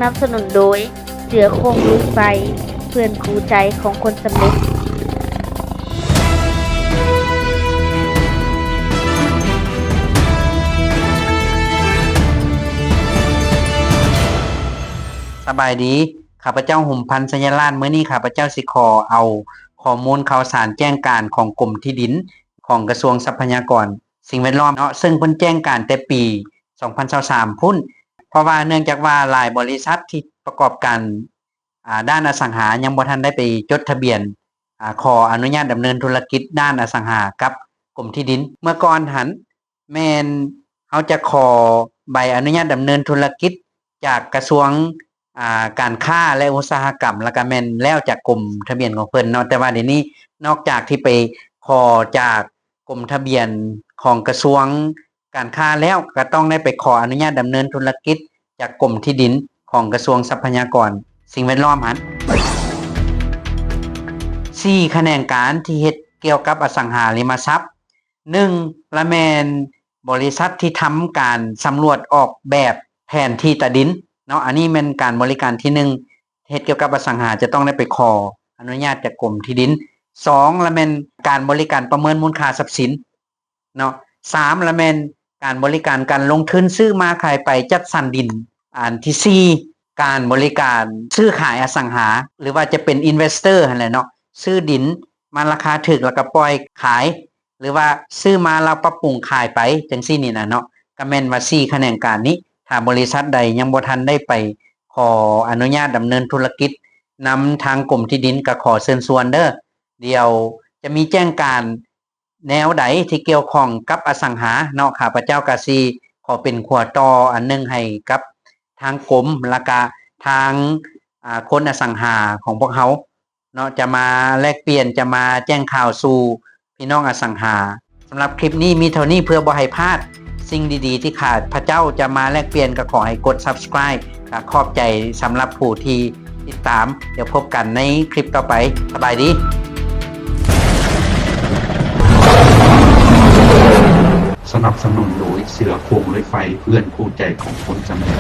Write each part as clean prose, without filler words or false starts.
นับสนุนโดยเสือโคร่งลุยไฟเพื่อนคู่ใจของคนสำเร็จสบายดีข้าพเจ้าหุ่มพันธ์สัญญาณมื้อนี้ข้าพเจ้าสิขอเอาข้อมูลข่าวสารแจ้งการของกรมที่ดินของกระทรวงทรัพยากรสิ่งแวดล้อมเนาะซึ่งเพิ่นแจ้งการแต่ปี2023พุ่นเพราะว่าเนื่องจากว่าหลายบริษัทที่ประกอบการด้านอสังหายังบ่ทันได้ไปจดทะเบียนขออนุญาตดำเนินธุรกิจด้านอสังหากับกรมที่ดินเมื่อก่อนหันแม่นเฮาจะขอใบอนุญาตดำเนินธุรกิจจากกระทรวงการค้าและอุตสาหกรรมแล้วก็แม่นแล้วจากกรมทะเบียนของเพิ่นเนาะแต่ว่าเดี๋ยวนี้นอกจากที่ไปขอจากกรมทะเบียนของกระทรวงการค้าแล้วก็ต้องได้ไปขออนุญาตดำเนินธุรกิจจากกรมที่ดินของกระทรวงทรัพยากรสิ่งแวดล้อมหั่น4แขนงการที่เฮ็ดเกี่ยวกับอสังหาริมทรัพย์1ละแม่นบริษัทที่ทำการสำรวจออกแบบแผนที่ตาดินเนาะอันนี้เป็นการบริการที่1เฮ็ดเกี่ยวกับอสังหาจะต้องได้ไปขออนุญาตจากกรมที่ดิน2ละแม่นการบริการประเมินมูลค่าทรัพย์สินเนาะ3ละแม่นการบริการการลงทุนซื้อมาขายไปจัดสรรดินอันที่4การบริการซื้อขายอสังหาหรือว่าจะเป็นอินเวสเตอร์หั่นแหละเนาะซื้อดินมาราคาถูกแล้วก็ปล่อยขายหรือว่าซื้อมาแล้วปรับปรุงขายไปจังซี่นี่น่ะเนาะก็แม่นว่า4แขนงการนี้ถ้าบริษัทใดยังบ่ทันได้ไปขออนุญาตดำเนินธุรกิจนำทางกรมที่ดินก็ขอเชิญชวนเด้อเดี๋ยวจะมีแจ้งการแนวใดที่เกี่ยวข้องกับอสังหาเนาะข้าพเจ้าก็สิขอเป็นขัวต่ออันนึงให้กับทางกรมแล้วก็ทางคนอสังหาของพวกเฮาเนาะจะมาแลกเปลี่ยนจะมาแจ้งข่าวสู่พี่น้องอสังหาสำหรับคลิปนี้มีเท่านี้เพื่อบ่ให้พลาดสิ่งดีๆที่ขาดพระเจ้าจะมาแลกเปลี่ยนก็ขอให้กด Subscribe ขอบใจสำหรับผู้ที่ติดตามเดี๋ยวพบกันในคลิปต่อไปสบายดีสนับสนุนโดยเสือโคร่งลอยไฟเพื่อนคู่ใจของคนสำเร็จ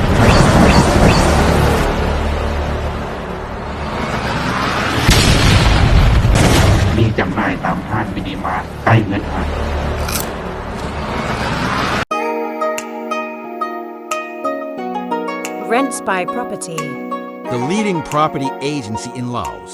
มีจำหน่ายตามห้างมินิมาร์ทใกล้เงินหาRent by Property, the leading property agency in Laos.